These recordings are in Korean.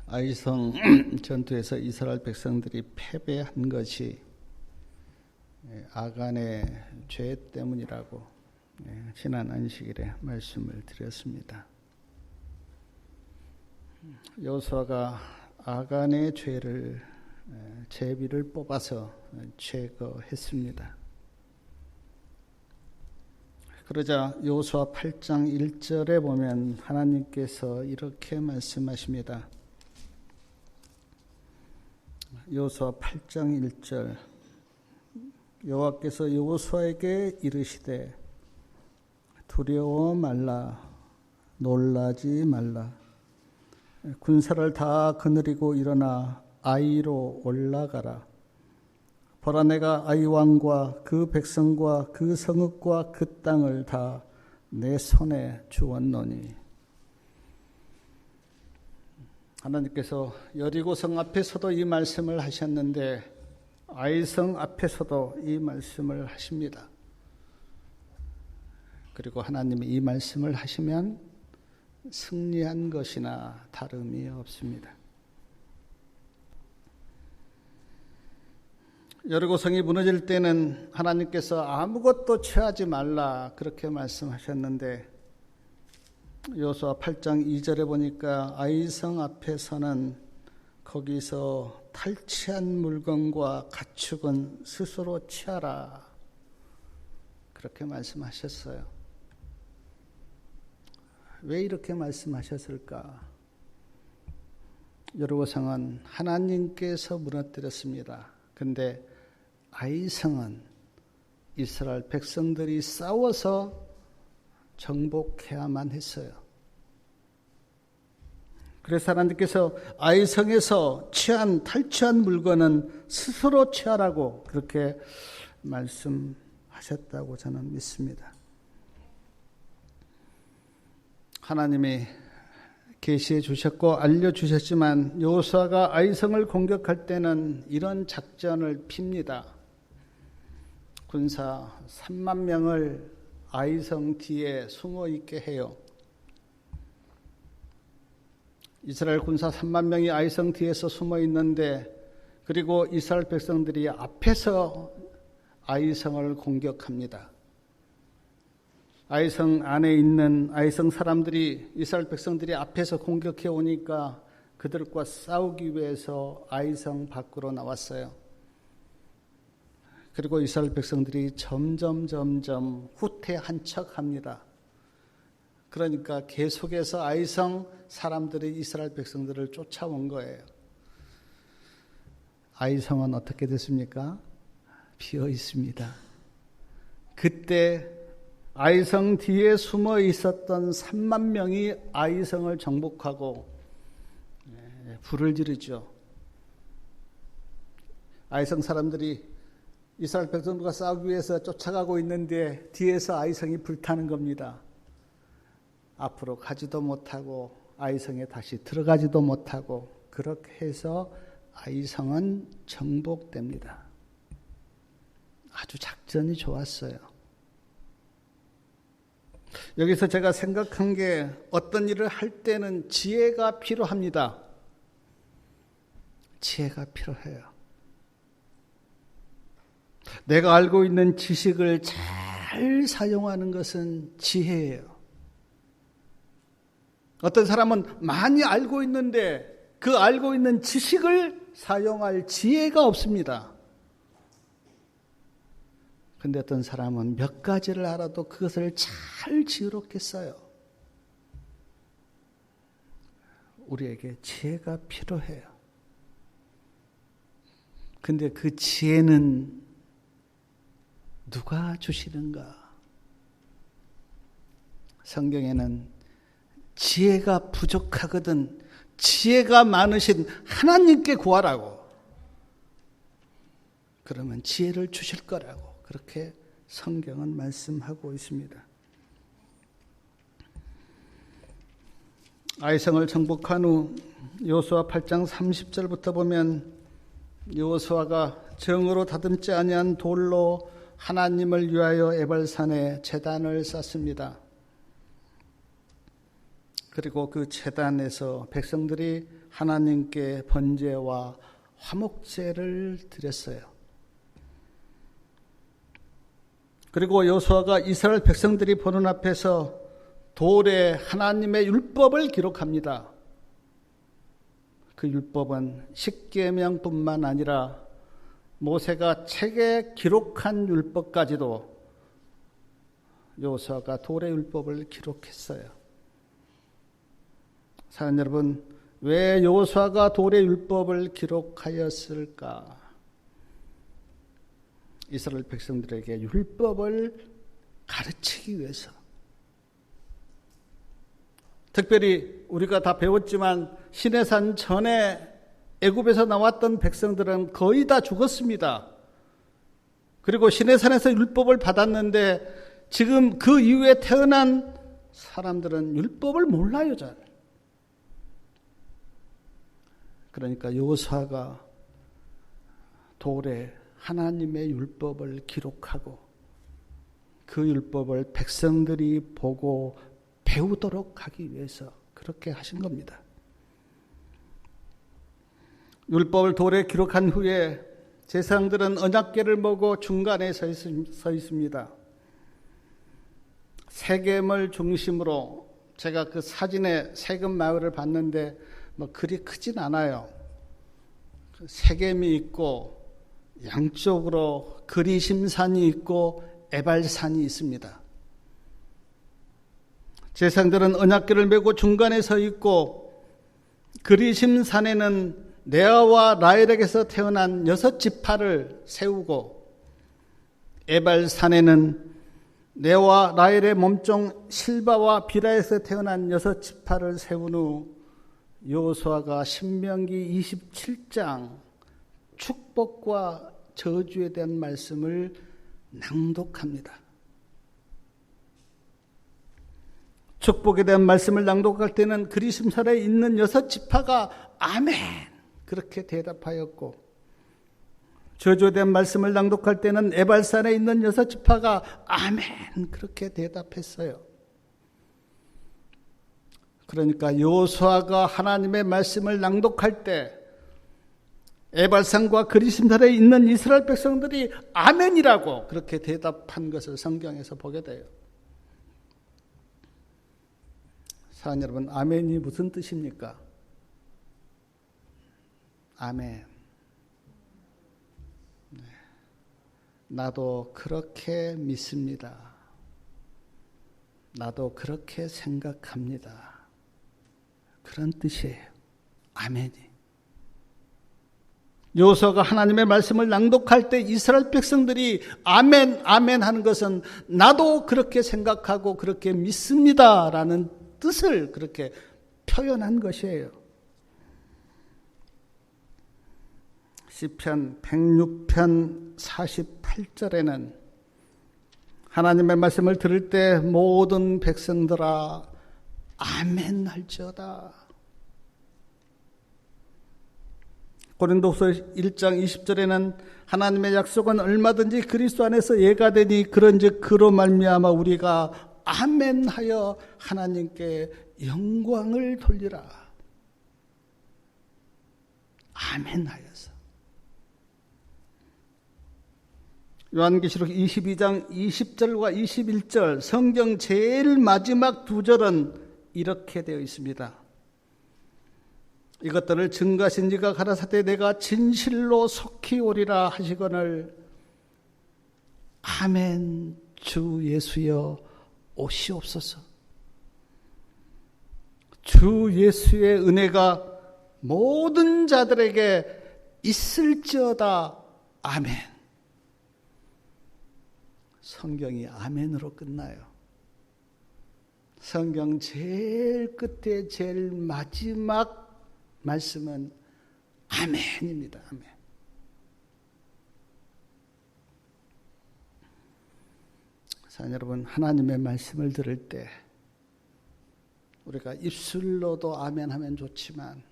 아이성 전투에서 이스라엘 백성들이 패배한 것이 아간의 죄 때문이라고 지난 안식일에 말씀을 드렸습니다. 여호수아가 아간의 죄를 제비를 뽑아서 제거했습니다. 그러자 여호수아 8장 1절에 보면 하나님께서 이렇게 말씀하십니다. 여호수아 8장 1절 여호와께서 여호수아에게 이르시되 두려워 말라 놀라지 말라 군사를 다 거느리고 일어나 아이로 올라가라. 보라 내가 아이 왕과 그 백성과 그 성읍과 그 땅을 다 내 손에 주었노니. 하나님께서 여리고성 앞에서도 이 말씀을 하셨는데 아이성 앞에서도 이 말씀을 하십니다. 그리고 하나님이 이 말씀을 하시면 승리한 것이나 다름이 없습니다. 여리고성이 무너질 때는 하나님께서 아무것도 취하지 말라 그렇게 말씀하셨는데 여호수아 8장 2절에 보니까 아이성 앞에서는 거기서 탈취한 물건과 가축은 스스로 취하라 그렇게 말씀하셨어요. 왜 이렇게 말씀하셨을까? 여리고성은 하나님께서 무너뜨렸습니다. 근데 아이성은 이스라엘 백성들이 싸워서 정복해야만 했어요. 그래서 하나님께서 아이성에서 탈취한 물건은 스스로 취하라고 그렇게 말씀하셨다고 저는 믿습니다. 하나님이 계시해 주셨고 알려주셨지만 여호수아가 아이성을 공격할 때는 이런 작전을 핍니다. 군사 3만 명을 아이성 뒤에 숨어 있게 해요. 이스라엘 군사 3만 명이 아이성 뒤에서 숨어 있는데 그리고 이스라엘 백성들이 앞에서 아이성을 공격합니다. 아이성 안에 있는 아이성 사람들이 이스라엘 백성들이 앞에서 공격해 오니까 그들과 싸우기 위해서 아이성 밖으로 나왔어요. 그리고 이스라엘 백성들이 점점 후퇴한 척합니다. 그러니까 계속해서 아이성 사람들이 이스라엘 백성들을 쫓아온 거예요. 아이성은 어떻게 됐습니까? 비어 있습니다. 그때 아이성 뒤에 숨어 있었던 3만 명이 아이성을 정복하고 불을 지르죠. 아이성 사람들이 이스라엘 백성들과 싸우기 위해서 쫓아가고 있는데 뒤에서 아이성이 불타는 겁니다. 앞으로 가지도 못하고 아이성에 다시 들어가지도 못하고 그렇게 해서 아이성은 정복됩니다. 아주 작전이 좋았어요. 여기서 제가 생각한 게 어떤 일을 할 때는 지혜가 필요합니다. 지혜가 필요해요. 내가 알고 있는 지식을 잘 사용하는 것은 지혜예요. 어떤 사람은 많이 알고 있는데 그 알고 있는 지식을 사용할 지혜가 없습니다. 근데 어떤 사람은 몇 가지를 알아도 그것을 잘 지혜롭게 써요. 우리에게 지혜가 필요해요. 근데 그 지혜는 누가 주시는가? 성경에는 지혜가 부족하거든 지혜가 많으신 하나님께 구하라고. 그러면 지혜를 주실 거라고. 그렇게 성경은 말씀하고 있습니다. 아이성을 정복한 후 여호수아 8장 30절부터 보면 여호수아가 정으로 다듬지 아니한 돌로 하나님을 위하여 에발산에 제단을 쌓습니다. 그리고 그 제단에서 백성들이 하나님께 번제와 화목제를 드렸어요. 그리고 여호수아가 이스라엘 백성들이 보는 앞에서 돌에 하나님의 율법을 기록합니다. 그 율법은 십계명뿐만 아니라 모세가 책에 기록한 율법까지도 여호수아가 돌의 율법을 기록했어요. 사랑하는 여러분, 왜 여호수아가 돌의 율법을 기록하였을까? 이스라엘 백성들에게 율법을 가르치기 위해서. 특별히 우리가 다 배웠지만 시내산 전에 애굽에서 나왔던 백성들은 거의 다 죽었습니다. 그리고 시내산에서 율법을 받았는데 지금 그 이후에 태어난 사람들은 율법을 몰라요, 잘. 그러니까 여호수아가 돌에 하나님의 율법을 기록하고 그 율법을 백성들이 보고 배우도록 하기 위해서 그렇게 하신 겁니다. 율법을 돌에 기록한 후에 제사장들은 언약궤를 보고 중간에 서 있습니다. 세겜을 중심으로, 제가 그 사진에 세겜 마을을 봤는데 그리 크진 않아요. 세겜이 있고 양쪽으로 그리심산이 있고 에발산이 있습니다. 제사장들은 언약궤를 메고 중간에 서 있고, 그리심산에는 레아와 라헬에게서 태어난 6지파를 세우고, 에발산에는 레아와 라헬의 몸종 실바와 비라에서 태어난 6지파를 세운 후 여호수아가 신명기 27장 축복과 저주에 대한 말씀을 낭독합니다. 축복에 대한 말씀을 낭독할 때는 그리심산에 있는 6지파가 아멘 그렇게 대답하였고, 저주에 대한 말씀을 낭독할 때는 에발산에 있는 6지파가 아멘 그렇게 대답했어요. 그러니까 여호수아가 하나님의 말씀을 낭독할 때 에발산과 그리심산에 있는 이스라엘 백성들이 아멘이라고 그렇게 대답한 것을 성경에서 보게 돼요. 사랑하는 여러분, 아멘이 무슨 뜻입니까? 아멘. 네. 나도 그렇게 믿습니다. 나도 그렇게 생각합니다. 그런 뜻이에요. 아멘이. 여호수아가 하나님의 말씀을 낭독할 때 이스라엘 백성들이 아멘, 아멘 하는 것은 나도 그렇게 생각하고 그렇게 믿습니다라는 뜻을 그렇게 표현한 것이에요. 시편 106편 48절에는 하나님의 말씀을 들을 때 모든 백성들아 아멘 할지어다. 고린도후서 1장 20절에는 하나님의 약속은 얼마든지 그리스도 안에서 예가 되니 그런즉 그로 말미암아 우리가 아멘하여 하나님께 영광을 돌리라. 아멘하여서. 요한계시록 22장 20절과 21절 성경 제일 마지막 두 절은 이렇게 되어 있습니다. 이것들을 증거하신 이가 가라사대 내가 진실로 속히 오리라 하시거늘 아멘 주 예수여 오시옵소서. 주 예수의 은혜가 모든 자들에게 있을지어다. 아멘. 성경이 아멘으로 끝나요. 성경 제일 끝에 제일 마지막 말씀은 아멘입니다. 아멘. 자, 여러분, 하나님의 말씀을 들을 때 우리가 입술로도 아멘 하면 좋지만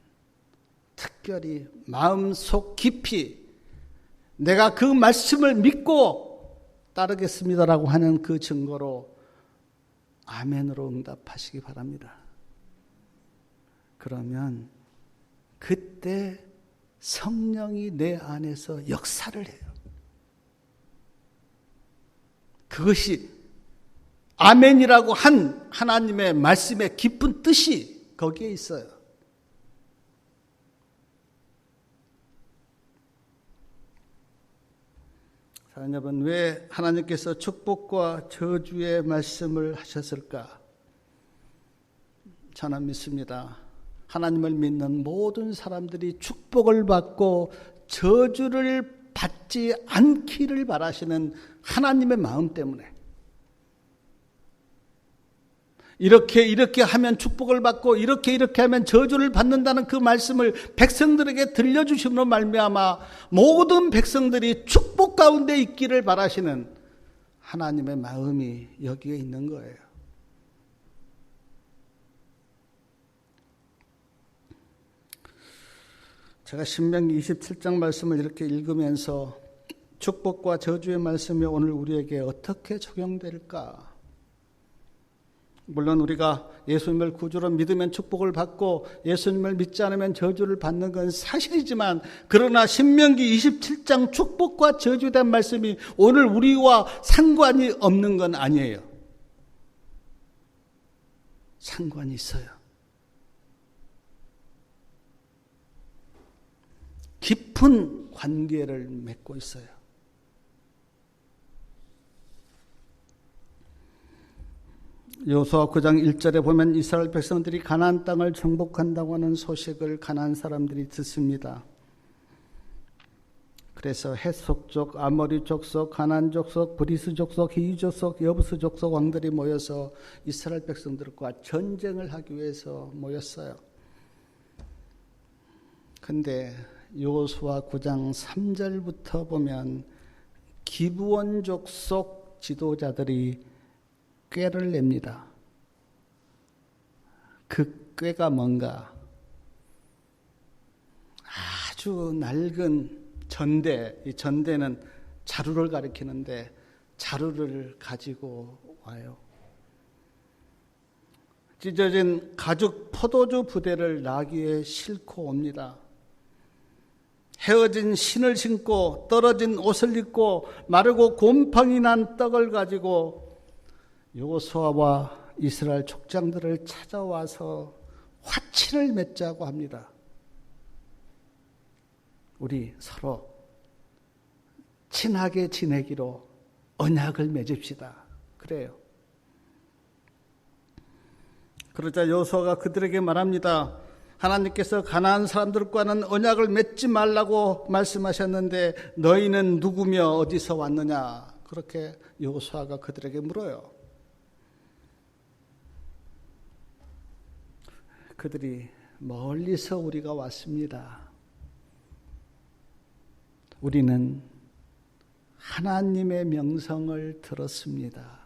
특별히 마음속 깊이 내가 그 말씀을 믿고 따르겠습니다라고 하는 그 증거로 아멘으로 응답하시기 바랍니다. 그러면 그때 성령이 내 안에서 역사를 해요. 그것이 아멘이라고 한 하나님의 말씀의 깊은 뜻이 거기에 있어요. 사랑하는 여러분, 왜 하나님께서 축복과 저주의 말씀을 하셨을까? 저는 믿습니다. 하나님을 믿는 모든 사람들이 축복을 받고 저주를 받지 않기를 바라시는 하나님의 마음 때문에, 이렇게 하면 축복을 받고 이렇게 하면 저주를 받는다는 그 말씀을 백성들에게 들려주심으로 말미암아 모든 백성들이 축복 가운데 있기를 바라시는 하나님의 마음이 여기에 있는 거예요. 제가 신명기 27장 말씀을 이렇게 읽으면서 축복과 저주의 말씀이 오늘 우리에게 어떻게 적용될까? 물론 우리가 예수님을 구주로 믿으면 축복을 받고 예수님을 믿지 않으면 저주를 받는 건 사실이지만, 그러나 신명기 27장 축복과 저주에 대한 말씀이 오늘 우리와 상관이 없는 건 아니에요. 상관이 있어요. 깊은 관계를 맺고 있어요. 여호수아 9장 1절에 보면 이스라엘 백성들이 가나안 땅을 정복한다고 하는 소식을 가나안 사람들이 듣습니다. 그래서 헷속족, 아모리 족속, 가나안 족속, 브리스 족속, 히위 족속, 여부스 족속 왕들이 모여서 이스라엘 백성들과 전쟁을 하기 위해서 모였어요. 근데 여호수아 9장 3절부터 보면 기브온 족속 지도자들이 꾀를 냅니다. 그 꾀가 뭔가? 아주 낡은 전대, 이 전대는 자루를 가리키는데 자루를 가지고 와요. 찢어진 가죽 포도주 부대를 나귀에 싣고 옵니다. 헤어진 신을 신고 떨어진 옷을 입고 마르고 곰팡이 난 떡을 가지고 여호수아와 이스라엘 족장들을 찾아와서 화친을 맺자고 합니다. 우리 서로 친하게 지내기로 언약을 맺읍시다. 그래요. 그러자 여호수아가 그들에게 말합니다. 하나님께서 가나안 사람들과는 언약을 맺지 말라고 말씀하셨는데 너희는 누구며 어디서 왔느냐? 그렇게 여호수아가 그들에게 물어요. 그들이 멀리서 우리가 왔습니다. 우리는 하나님의 명성을 들었습니다.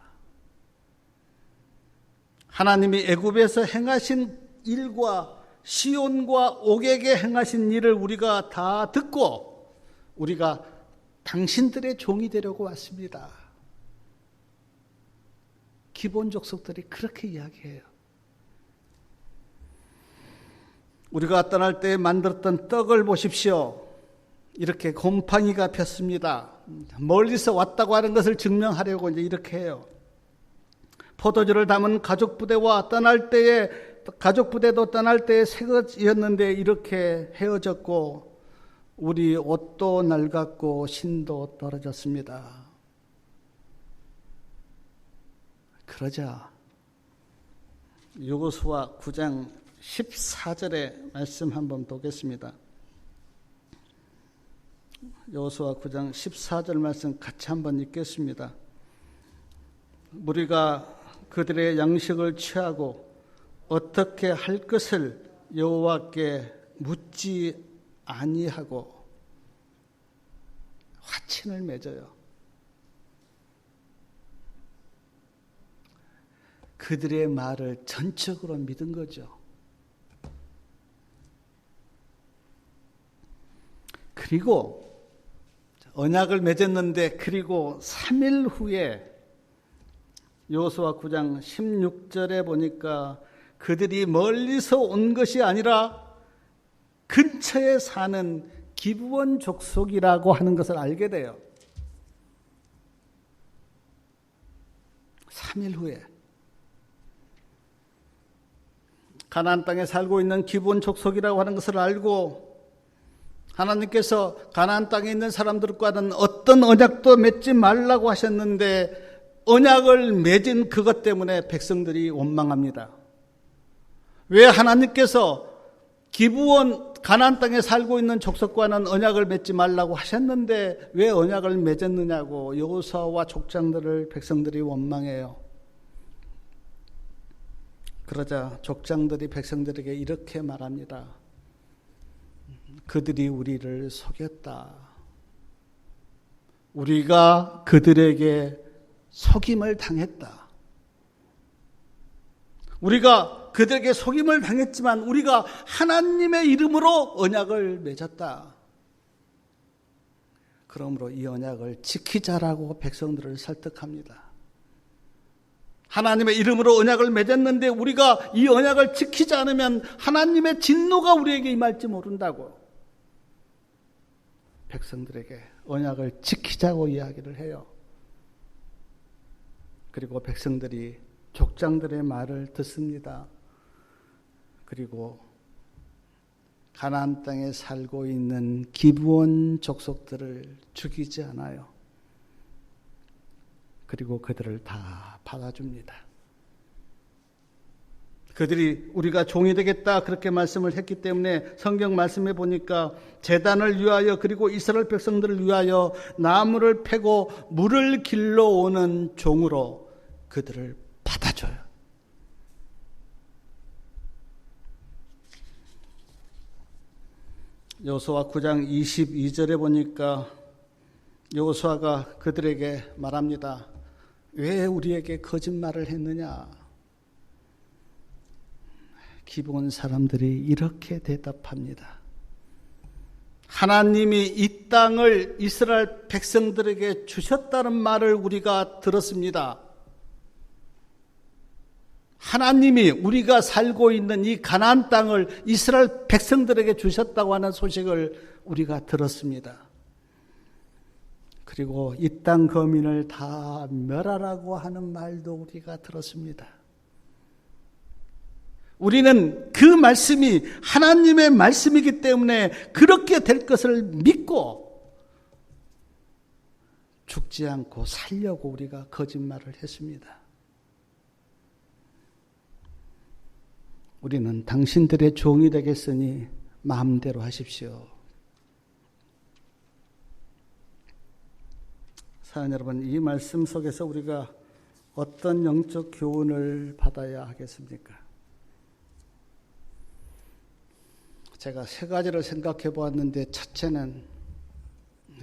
하나님이 애굽에서 행하신 일과 시온과 옥에게 행하신 일을 우리가 다 듣고 우리가 당신들의 종이 되려고 왔습니다. 기본 족속들이 그렇게 이야기해요. 우리가 떠날 때 만들었던 떡을 보십시오. 이렇게 곰팡이가 폈습니다. 멀리서 왔다고 하는 것을 증명하려고 이제 이렇게 해요. 포도주를 담은 가죽 부대와 가죽 부대도 떠날 때에 새 것이었는데 이렇게 헤어졌고 우리 옷도 낡았고 신도 떨어졌습니다. 그러자 여호수아 9장 14절의 말씀 한번 보겠습니다. 여호수아 9장 14절 말씀 같이 한번 읽겠습니다. 우리가 그들의 양식을 취하고 어떻게 할 것을 여호와께 묻지 아니하고 화친을 맺어요. 그들의 말을 전적으로 믿은 거죠. 그리고 언약을 맺었는데 그리고 3일 후에 여호수아 9장 16절에 보니까 그들이 멀리서 온 것이 아니라 근처에 사는 기브온 족속이라고 하는 것을 알게 돼요. 3일 후에 가나안 땅에 살고 있는 기브온 족속이라고 하는 것을 알고 하나님께서 가나안 땅에 있는 사람들과는 어떤 언약도 맺지 말라고 하셨는데 언약을 맺은 그것 때문에 백성들이 원망합니다. 왜 하나님께서 기브온 가나안 땅에 살고 있는 족속과는 언약을 맺지 말라고 하셨는데 왜 언약을 맺었느냐고 여호수아와 족장들을 백성들이 원망해요. 그러자 족장들이 백성들에게 이렇게 말합니다. 그들이 우리를 속였다. 우리가 그들에게 속임을 당했다. 우리가 그들에게 속임을 당했지만 우리가 하나님의 이름으로 언약을 맺었다. 그러므로 이 언약을 지키자라고 백성들을 설득합니다. 하나님의 이름으로 언약을 맺었는데 우리가 이 언약을 지키지 않으면 하나님의 진노가 우리에게 임할지 모른다고 백성들에게 언약을 지키자고 이야기를 해요. 그리고 백성들이 족장들의 말을 듣습니다. 그리고 가나안 땅에 살고 있는 기브온 족속들을 죽이지 않아요. 그리고 그들을 다 받아줍니다. 그들이 우리가 종이 되겠다 그렇게 말씀을 했기 때문에 성경 말씀에 보니까 제단을 위하여 그리고 이스라엘 백성들을 위하여 나무를 패고 물을 길러오는 종으로 그들을 받아줘요. 여호수아 9장 22절에 보니까 여호수아가 그들에게 말합니다. 왜 우리에게 거짓말을 했느냐? 기브온 사람들이 이렇게 대답합니다. 하나님이 이 땅을 이스라엘 백성들에게 주셨다는 말을 우리가 들었습니다. 하나님이 우리가 살고 있는 이 가나안 땅을 이스라엘 백성들에게 주셨다고 하는 소식을 우리가 들었습니다. 그리고 이 땅 거민을 다 멸하라고 하는 말도 우리가 들었습니다. 우리는 그 말씀이 하나님의 말씀이기 때문에 그렇게 될 것을 믿고 죽지 않고 살려고 우리가 거짓말을 했습니다. 우리는 당신들의 종이 되겠으니 마음대로 하십시오. 사랑하는 여러분, 이 말씀 속에서 우리가 어떤 영적 교훈을 받아야 하겠습니까? 제가 세 가지를 생각해 보았는데 첫째는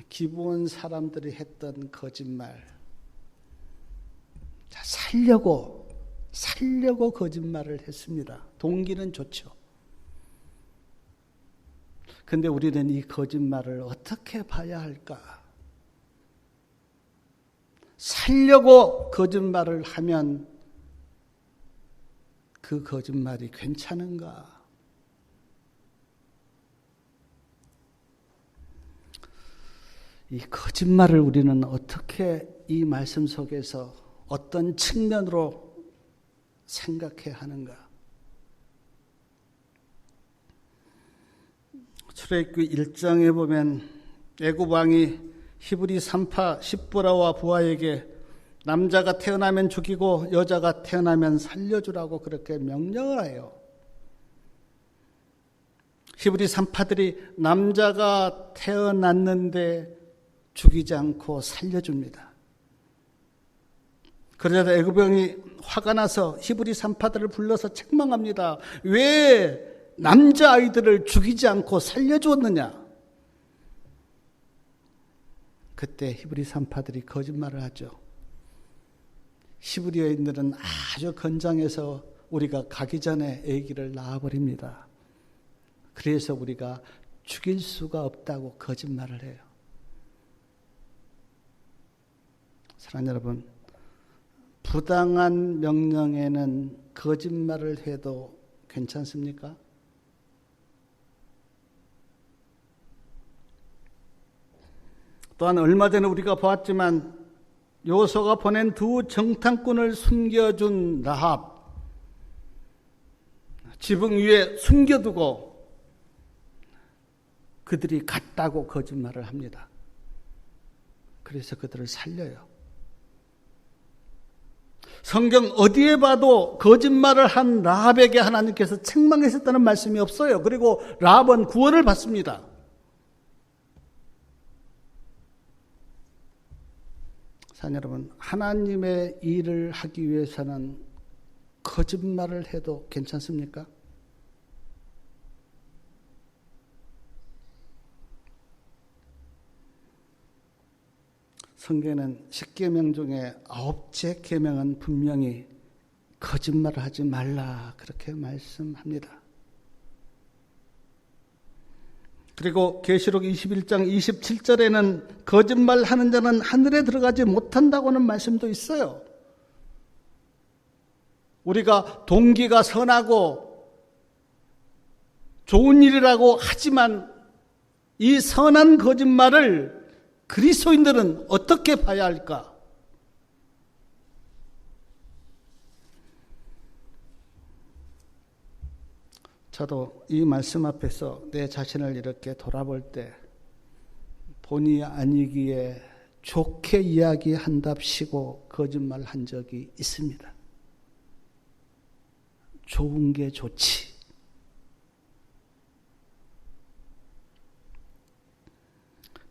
기브온 사람들이 했던 거짓말. 살려고 거짓말을 했습니다. 동기는 좋죠. 그런데 우리는 이 거짓말을 어떻게 봐야 할까? 살려고 거짓말을 하면 그 거짓말이 괜찮은가? 이 거짓말을 우리는 어떻게 이 말씀 속에서 어떤 측면으로 생각해야 하는가? 출애굽기 1장에 보면 애굽 왕이 히브리 산파 십보라와 부하에게 남자가 태어나면 죽이고 여자가 태어나면 살려주라고 그렇게 명령을 해요. 히브리 산파들이 남자가 태어났는데 죽이지 않고 살려줍니다. 그러자 애굽 왕이 화가 나서 히브리 산파들을 불러서 책망합니다. 왜 남자아이들을 죽이지 않고 살려주었느냐? 그때 히브리 산파들이 거짓말을 하죠. 히브리어인들은 아주 건장해서 우리가 가기 전에 아기를 낳아버립니다. 그래서 우리가 죽일 수가 없다고 거짓말을 해요. 사랑하는 여러분, 부당한 명령에는 거짓말을 해도 괜찮습니까? 또한 얼마 전에 우리가 보았지만 요소가 보낸 두 정탐꾼을 숨겨준 라합, 지붕 위에 숨겨두고 그들이 갔다고 거짓말을 합니다. 그래서 그들을 살려요. 성경 어디에 봐도 거짓말을 한 라합에게 하나님께서 책망하셨다는 말씀이 없어요. 그리고 라합은 구원을 받습니다. 사랑 여러분, 하나님의 일을 하기 위해서는 거짓말을 해도 괜찮습니까? 성경에는 10계명 중에 9째 계명은 분명히 거짓말을 하지 말라 그렇게 말씀합니다. 그리고 계시록 21장 27절에는 거짓말하는 자는 하늘에 들어가지 못한다고는 말씀도 있어요. 우리가 동기가 선하고 좋은 일이라고 하지만 이 선한 거짓말을 그리스도인들은 어떻게 봐야 할까? 저도 이 말씀 앞에서 내 자신을 이렇게 돌아볼 때 본의 아니기에 좋게 이야기한답시고 거짓말 한 적이 있습니다. 좋은 게 좋지.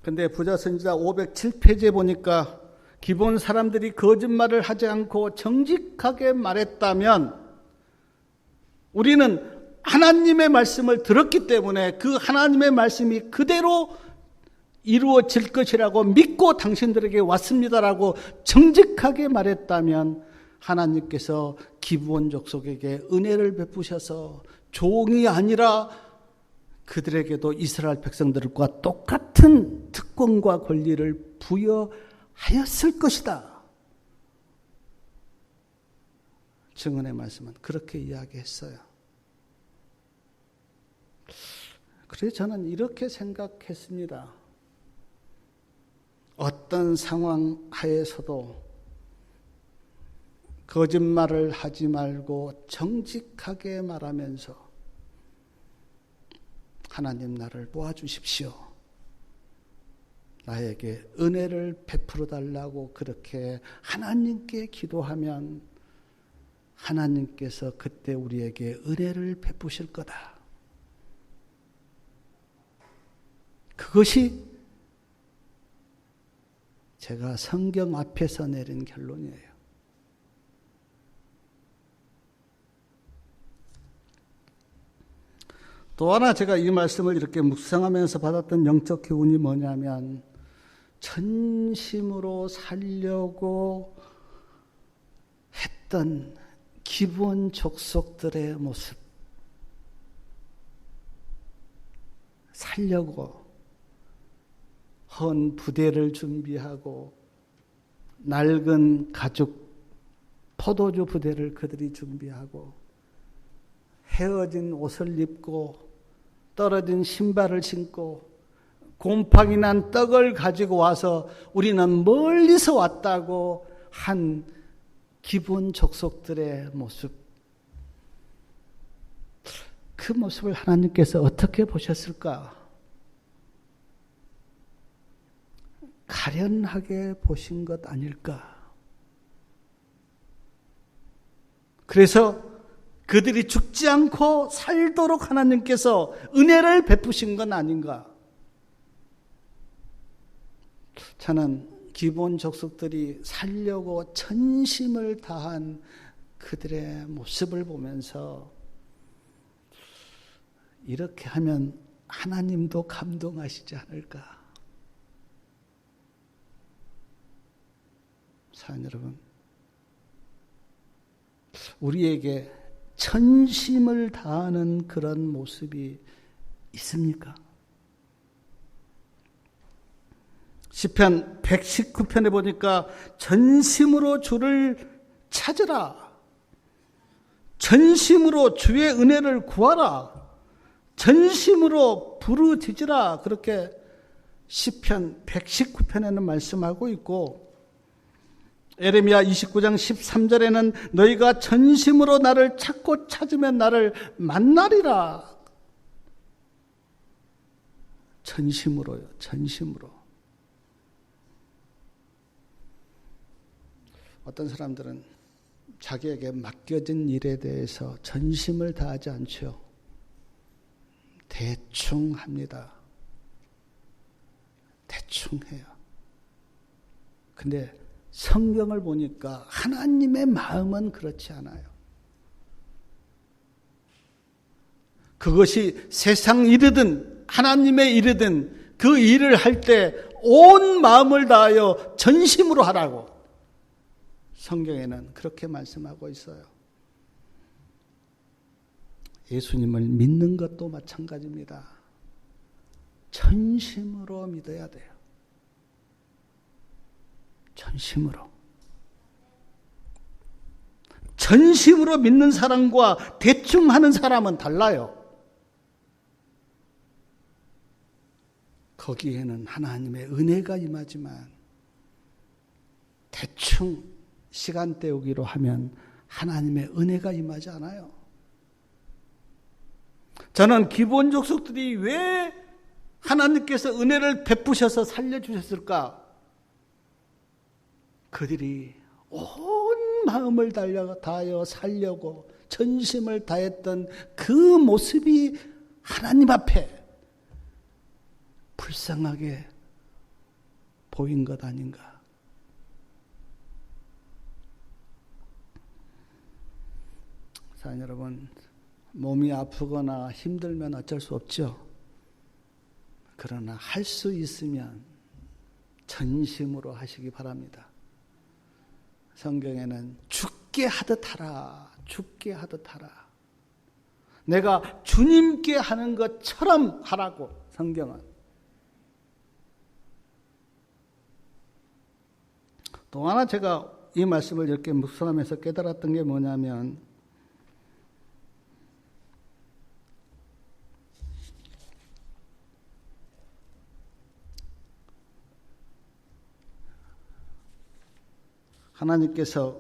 근데 부자 선지자 507페이지에 보니까 기본 사람들이 거짓말을 하지 않고 정직하게 말했다면 우리는 하나님의 말씀을 들었기 때문에 그 하나님의 말씀이 그대로 이루어질 것이라고 믿고 당신들에게 왔습니다라고 정직하게 말했다면 하나님께서 기브온 족속에게 은혜를 베푸셔서 종이 아니라 그들에게도 이스라엘 백성들과 똑같은 특권과 권리를 부여하였을 것이다. 증언의 말씀은 그렇게 이야기했어요. 그래서 저는 이렇게 생각했습니다. 어떤 상황 하에서도 거짓말을 하지 말고 정직하게 말하면서 하나님 나를 도와주십시오. 나에게 은혜를 베풀어 달라고 그렇게 하나님께 기도하면 하나님께서 그때 우리에게 은혜를 베푸실 거다. 그것이 제가 성경 앞에서 내린 결론이에요. 또 하나 제가 이 말씀을 이렇게 묵상하면서 받았던 영적 교훈이 뭐냐면 전심으로 살려고 했던 기브온 족속들의 모습, 살려고 헌 부대를 준비하고 낡은 가죽 포도주 부대를 그들이 준비하고 헤어진 옷을 입고 떨어진 신발을 신고 곰팡이 난 떡을 가지고 와서 우리는 멀리서 왔다고 한 기브온 족속들의 모습, 그 모습을 하나님께서 어떻게 보셨을까? 가련하게 보신 것 아닐까? 그래서 그들이 죽지 않고 살도록 하나님께서 은혜를 베푸신 건 아닌가? 저는 기브온 족속들이 살려고 전심을 다한 그들의 모습을 보면서 이렇게 하면 하나님도 감동하시지 않을까? 사랑 여러분, 우리에게 전심을 다하는 그런 모습이 있습니까? 시편 119편에 보니까 전심으로 주를 찾으라. 전심으로 주의 은혜를 구하라. 전심으로 부르짖으라. 그렇게 시편 119편에는 말씀하고 있고, 에레미야 29장 13절에는 너희가 전심으로 나를 찾고 찾으면 나를 만나리라. 전심으로요. 전심으로. 어떤 사람들은 자기에게 맡겨진 일에 대해서 전심을 다하지 않죠. 대충 합니다. 대충 해요. 근데 성경을 보니까 하나님의 마음은 그렇지 않아요. 그것이 세상 일이든 하나님의 일이든 그 일을 할 때 온 마음을 다하여 전심으로 하라고 성경에는 그렇게 말씀하고 있어요. 예수님을 믿는 것도 마찬가지입니다. 전심으로 믿어야 돼요. 전심으로. 전심으로 믿는 사람과 대충 하는 사람은 달라요. 거기에는 하나님의 은혜가 임하지만 대충 시간 때우기로 하면 하나님의 은혜가 임하지 않아요. 저는 기본 족속들이 왜 하나님께서 은혜를 베푸셔서 살려주셨을까? 그들이 온 마음을 다하여 살려고 전심을 다했던 그 모습이 하나님 앞에 불쌍하게 보인 것 아닌가? 사랑 여러분, 몸이 아프거나 힘들면 어쩔 수 없죠. 그러나 할 수 있으면 전심으로 하시기 바랍니다. 성경에는 죽게 하듯 하라, 죽게 하듯 하라. 내가 주님께 하는 것처럼 하라고 성경은. 또 하나 제가 이 말씀을 이렇게 묵상하면서 깨달았던 게 뭐냐면, 하나님께서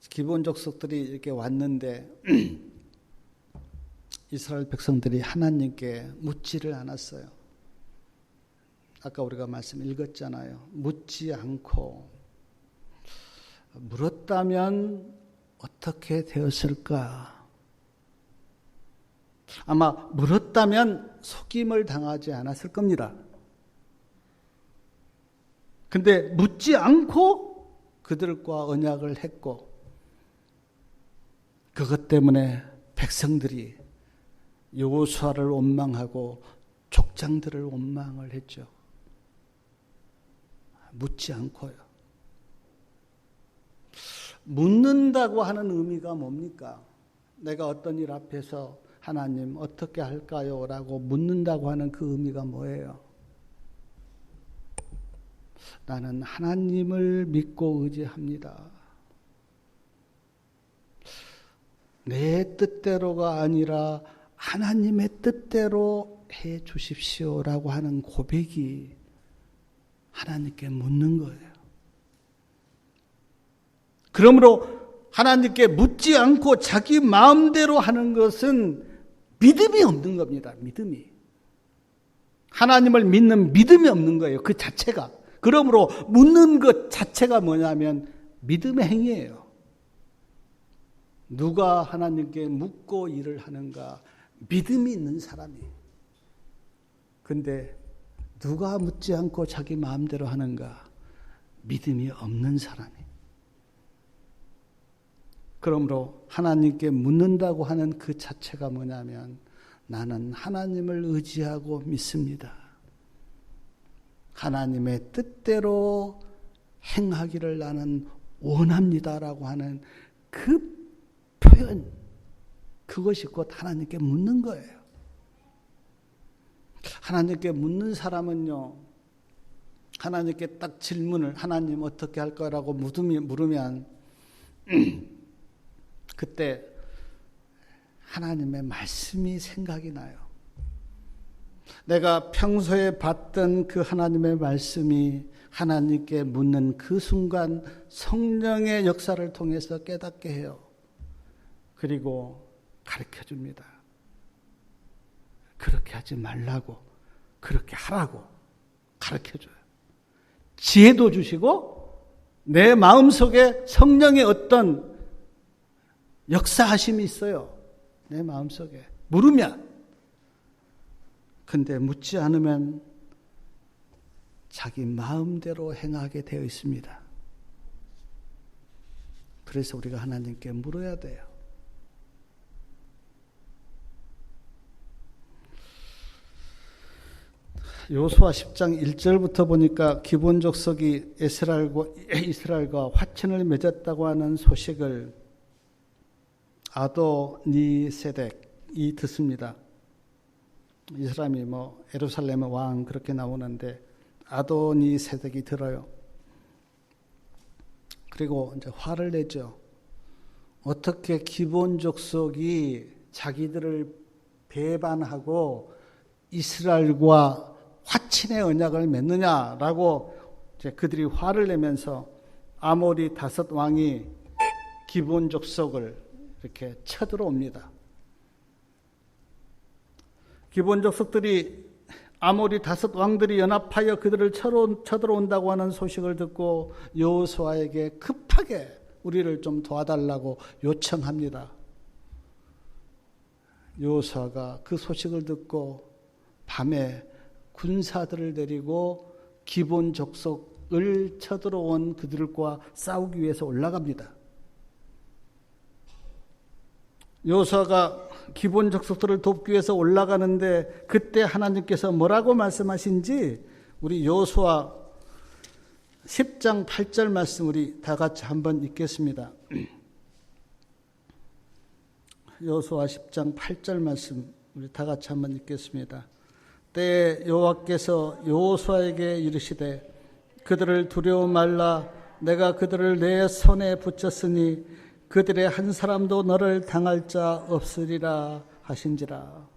기본 족속들이 이렇게 왔는데 이스라엘 백성들이 하나님께 묻지를 않았어요. 아까 우리가 말씀 읽었잖아요. 묻지 않고, 물었다면 어떻게 되었을까? 아마 물었다면 속임을 당하지 않았을 겁니다. 근데 묻지 않고 그들과 언약을 했고, 그것 때문에 백성들이 여호수아를 원망하고 족장들을 원망을 했죠. 묻지 않고요. 묻는다고 하는 의미가 뭡니까? 내가 어떤 일 앞에서 하나님 어떻게 할까요? 라고 묻는다고 하는 그 의미가 뭐예요? 나는 하나님을 믿고 의지합니다. 내 뜻대로가 아니라 하나님의 뜻대로 해 주십시오라고 하는 고백이 하나님께 묻는 거예요. 그러므로 하나님께 묻지 않고 자기 마음대로 하는 것은 믿음이 없는 겁니다. 믿음이. 하나님을 믿는 믿음이 없는 거예요. 그 자체가. 그러므로 묻는 것 자체가 뭐냐면 믿음의 행위예요. 누가 하나님께 묻고 일을 하는가? 믿음이 있는 사람이. 근데 누가 묻지 않고 자기 마음대로 하는가? 믿음이 없는 사람이. 그러므로 하나님께 묻는다고 하는 그 자체가 뭐냐면 나는 하나님을 의지하고 믿습니다. 하나님의 뜻대로 행하기를 나는 원합니다라고 하는 그 표현, 그것이 곧 하나님께 묻는 거예요. 하나님께 묻는 사람은요, 하나님께 딱 질문을 하나님 어떻게 할 거라고 물으면 그때 하나님의 말씀이 생각이 나요. 내가 평소에 봤던 그 하나님의 말씀이 하나님께 묻는 그 순간 성령의 역사를 통해서 깨닫게 해요. 그리고 가르쳐 줍니다. 그렇게 하지 말라고, 그렇게 하라고 가르쳐 줘요. 지혜도 주시고 내 마음속에 성령의 어떤 역사하심이 있어요. 내 마음속에 물으면. 근데 묻지 않으면 자기 마음대로 행하게 되어 있습니다. 그래서 우리가 하나님께 물어야 돼요. 여호수아 10장 1절부터 보니까 기본 족속이 이스라엘과 화친을 맺었다고 하는 소식을 아도니세덱이 듣습니다. 이 사람이 예루살렘의 왕 그렇게 나오는데 아도니세덱이 들어요. 그리고 이제 화를 내죠. 어떻게 기본 족속이 자기들을 배반하고 이스라엘과 화친의 언약을 맺느냐라고 이제 그들이 화를 내면서 아모리 5 왕이 기본 족속을 이렇게 쳐들어옵니다. 기본 족속들이 아모리 5 왕들이 연합하여 그들을 쳐들어온다고 하는 소식을 듣고 여호수아에게 급하게 우리를 좀 도와달라고 요청합니다. 여호수아가 그 소식을 듣고 밤에 군사들을 데리고 기본 족속을 쳐들어온 그들과 싸우기 위해서 올라갑니다. 여호수아가 기본 족속들을 돕기 위해서 올라가는데 그때 하나님께서 뭐라고 말씀하신지 우리 여호수아 10장 8절 말씀 우리 다 같이 한번 읽겠습니다. 여호수아 10장 8절 말씀 우리 다 같이 한번 읽겠습니다. 때에 여호와께서 여호수아에게 이르시되 그들을 두려워 말라. 내가 그들을 내 손에 붙였으니 그들의 한 사람도 너를 당할 자 없으리라 하신지라.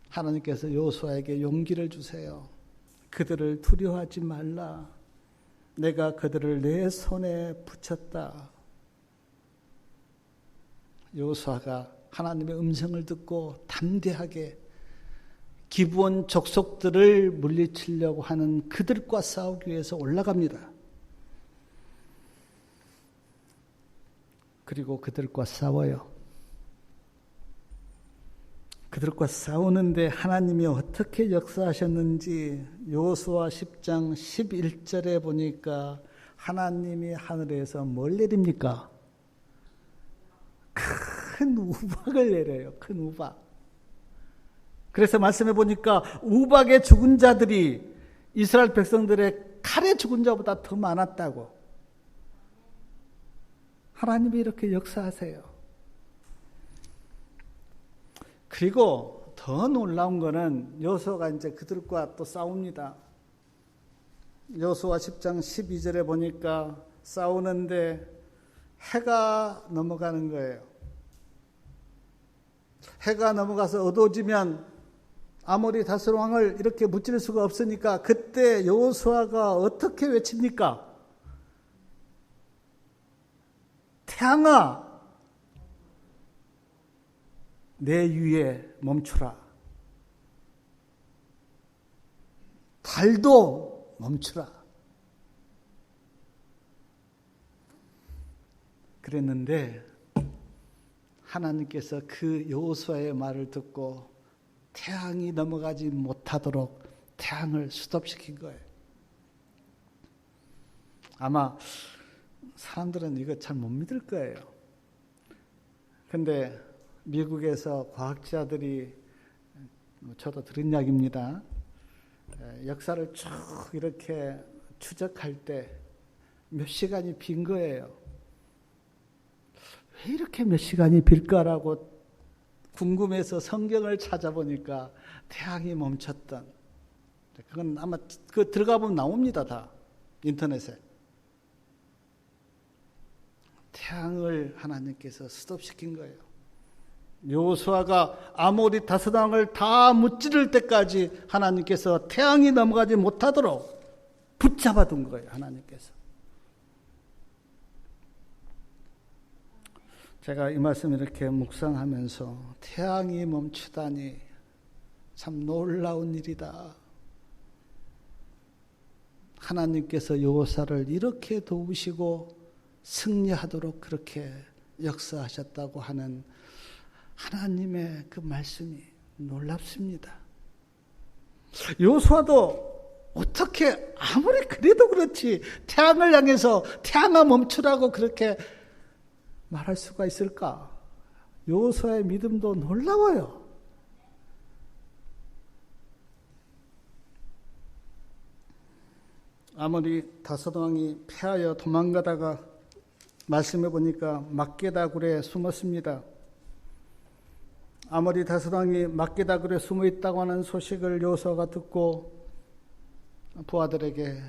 하나님께서 여호수아에게 용기를 주세요. 그들을 두려워하지 말라. 내가 그들을 내 손에 붙였다. 여호수아가 하나님의 음성을 듣고 담대하게 기브온 족속들을 물리치려고 하는 그들과 싸우기 위해서 올라갑니다. 그리고 그들과 싸워요. 그들과 싸우는데 하나님이 어떻게 역사하셨는지 여호수아 10장 11절에 보니까 하나님이 하늘에서 뭘 내립니까? 큰 우박을 내려요. 큰 우박. 그래서 말씀해 보니까 우박에 죽은 자들이 이스라엘 백성들의 칼에 죽은 자보다 더 많았다고. 하나님이 이렇게 역사하세요. 그리고 더 놀라운 거는 여호수아가 이제 그들과 또 싸웁니다. 여호수아 10장 12절에 보니까 싸우는데 해가 넘어가는 거예요. 해가 넘어가서 어두워지면 아모리 5 왕을 이렇게 무찌를 수가 없으니까 그때 여호수아가 어떻게 외칩니까? 태양아, 내 위에 멈추라. 달도 멈추라. 그랬는데 하나님께서 그 여호수아의 말을 듣고 태양이 넘어가지 못하도록 태양을 스톱시킨 거예요. 아마 사람들은 이거 잘 못 믿을 거예요. 근데 미국에서 과학자들이, 저도 들은 이야기입니다. 역사를 쭉 이렇게 추적할 때 몇 시간이 빈 거예요. 왜 이렇게 몇 시간이 빌까라고 궁금해서 성경을 찾아보니까 태양이 멈췄던, 그건 아마 그 들어가 보면 나옵니다. 다 인터넷에. 태양을 하나님께서 스톱시킨 거예요. 여호수아가 아모리 다섯 왕을 다 무찌를 때까지 하나님께서 태양이 넘어가지 못하도록 붙잡아 둔 거예요. 하나님께서. 제가 이 말씀 이렇게 묵상하면서 태양이 멈추다니 참 놀라운 일이다. 하나님께서 여호수아를 이렇게 도우시고 승리하도록 그렇게 역사하셨다고 하는 하나님의 그 말씀이 놀랍습니다. 여호수아도 어떻게 아무리 그래도 그렇지 태양을 향해서 태양아 멈추라고 그렇게 말할 수가 있을까? 여호수아의 믿음도 놀라워요. 아모리 다섯 왕이 패하여 도망가다가 말씀해 보니까 막게다 굴에 숨었습니다. 아모리 다섯 왕이 막게다 굴에 숨어 있다고 하는 소식을 여호수아가 듣고 부하들에게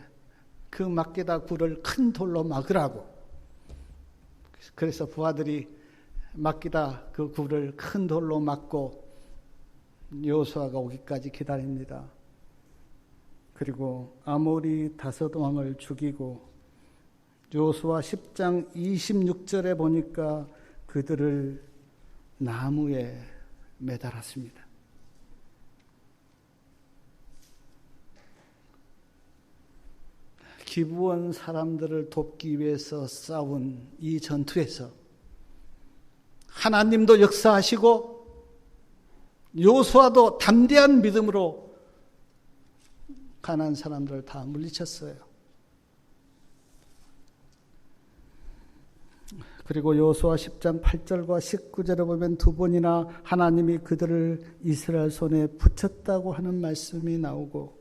그 막게다 굴을 큰 돌로 막으라고. 그래서 부하들이 막게다 그 굴을 큰 돌로 막고 여호수아가 오기까지 기다립니다. 그리고 아모리 다섯 왕을 죽이고 여호수아 10장 26절에 보니까 그들을 나무에 매달았습니다. 기브온 사람들을 돕기 위해서 싸운 이 전투에서 하나님도 역사하시고 여호수아도 담대한 믿음으로 가난한 사람들을 다 물리쳤어요. 그리고 여호수아 10장 8절과 19절에 보면 두 번이나 하나님이 그들을 이스라엘 손에 붙였다고 하는 말씀이 나오고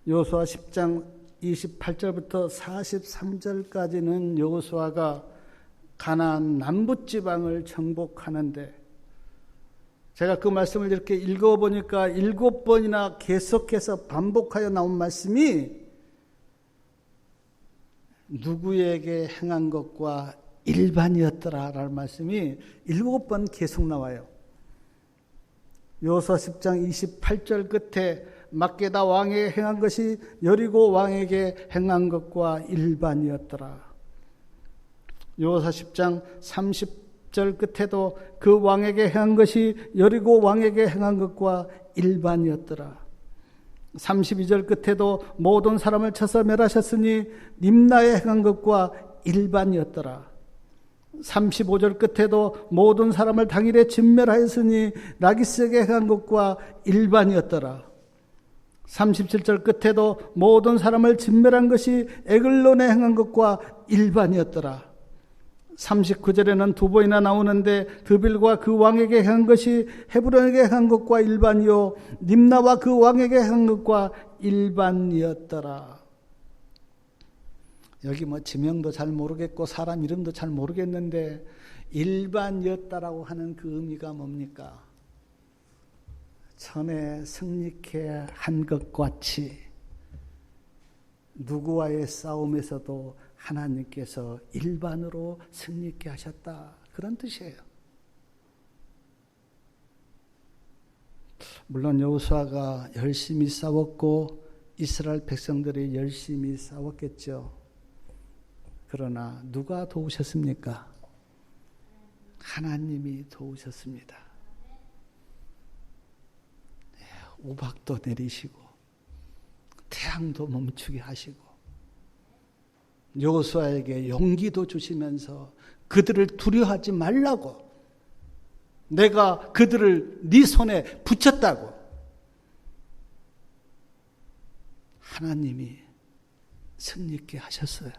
여호수아 10장 28절부터 43절까지는 여호수아가 가나안 남부지방을 정복하는데 제가 그 말씀을 이렇게 읽어보니까 7번이나 계속해서 반복하여 나온 말씀이 누구에게 행한 것과 일반이었더라라는 말씀이 7번 계속 나와요. 여호수아 10장 28절 끝에 막게다 왕에게 행한 것이 여리고 왕에게 행한 것과 일반이었더라. 여호수아 10장 30절 끝에도 그 왕에게 행한 것이 여리고 왕에게 행한 것과 일반이었더라. 32절 끝에도 모든 사람을 쳐서 멸하셨으니 림나에 행한 것과 일반이었더라. 35절 끝에도 모든 사람을 당일에 진멸하였으니 라기스에게 행한 것과 일반이었더라. 37절 끝에도 모든 사람을 진멸한 것이 에글론에 행한 것과 일반이었더라. 39절에는 두 번이나 나오는데 드빌과 그 왕에게 행한 것이 헤브론에게 행한 것과 일반이요 림나와 그 왕에게 행한 것과 일반이었더라. 여기 뭐 지명도 잘 모르겠고 사람 이름도 잘 모르겠는데 일반이었다라고 하는 그 의미가 뭡니까? 전에 승리케 한 것 같이 누구와의 싸움에서도 하나님께서 일반으로 승리케 하셨다. 그런 뜻이에요. 물론 여호수아가 열심히 싸웠고 이스라엘 백성들이 열심히 싸웠겠죠. 그러나 누가 도우셨습니까? 하나님이 도우셨습니다. 우박도 내리시고 태양도 멈추게 하시고 여호수아에게 용기도 주시면서 그들을 두려워하지 말라고 내가 그들을 네 손에 붙였다고 하나님이 승리케 하셨어요.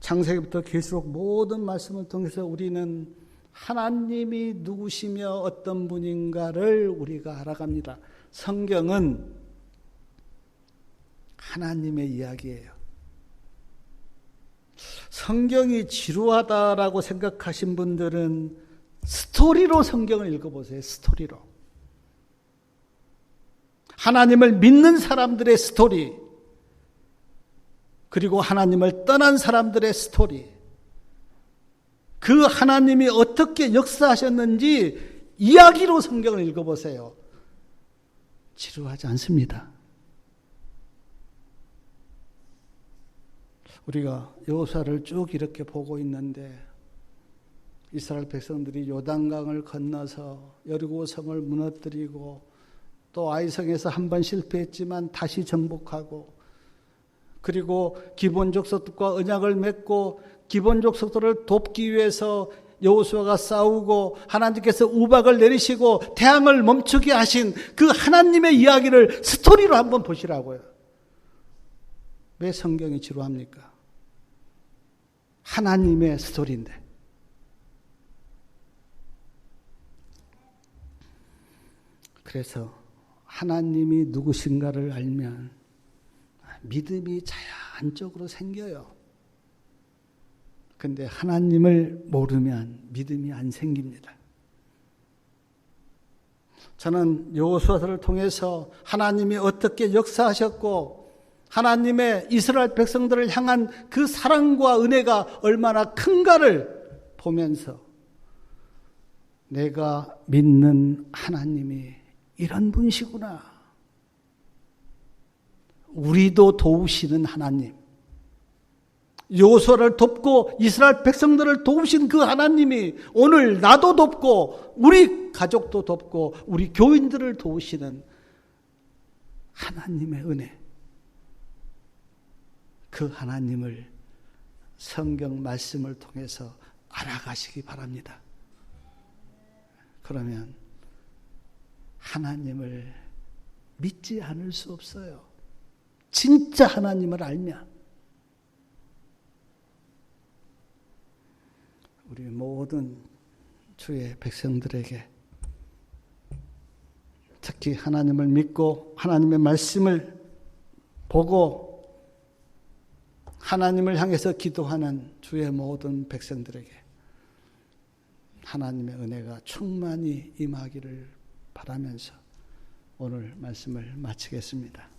창세기부터 계시록 모든 말씀을 통해서 우리는 하나님이 누구시며 어떤 분인가를 우리가 알아갑니다. 성경은 하나님의 이야기예요. 성경이 지루하다라고 생각하신 분들은 스토리로 성경을 읽어보세요. 스토리로. 하나님을 믿는 사람들의 스토리. 그리고 하나님을 떠난 사람들의 스토리, 그 하나님이 어떻게 역사하셨는지 이야기로 성경을 읽어보세요. 지루하지 않습니다. 우리가 여호수아를 쭉 이렇게 보고 있는데 이스라엘 백성들이 요단강을 건너서 여리고 성을 무너뜨리고 또 아이성에서 한 번 실패했지만 다시 정복하고, 그리고 기본적 족속과 언약을 맺고 기본적 족속들을 돕기 위해서 여호수아가 싸우고 하나님께서 우박을 내리시고 태양을 멈추게 하신 그 하나님의 이야기를 스토리로 한번 보시라고요. 왜 성경이 지루합니까? 하나님의 스토리인데. 그래서 하나님이 누구신가를 알면 믿음이 자연적으로 생겨요. 근데 하나님을 모르면 믿음이 안 생깁니다. 저는 여호수아서를 통해서 하나님이 어떻게 역사하셨고 하나님의 이스라엘 백성들을 향한 그 사랑과 은혜가 얼마나 큰가를 보면서 내가 믿는 하나님이 이런 분이시구나. 우리도 도우시는 하나님, 여호수아를 돕고 이스라엘 백성들을 도우신 그 하나님이 오늘 나도 돕고 우리 가족도 돕고 우리 교인들을 도우시는 하나님의 은혜, 그 하나님을 성경 말씀을 통해서 알아가시기 바랍니다. 그러면 하나님을 믿지 않을 수 없어요. 진짜 하나님을 알면. 우리 모든 주의 백성들에게 특히 하나님을 믿고 하나님의 말씀을 보고 하나님을 향해서 기도하는 주의 모든 백성들에게 하나님의 은혜가 충만히 임하기를 바라면서 오늘 말씀을 마치겠습니다.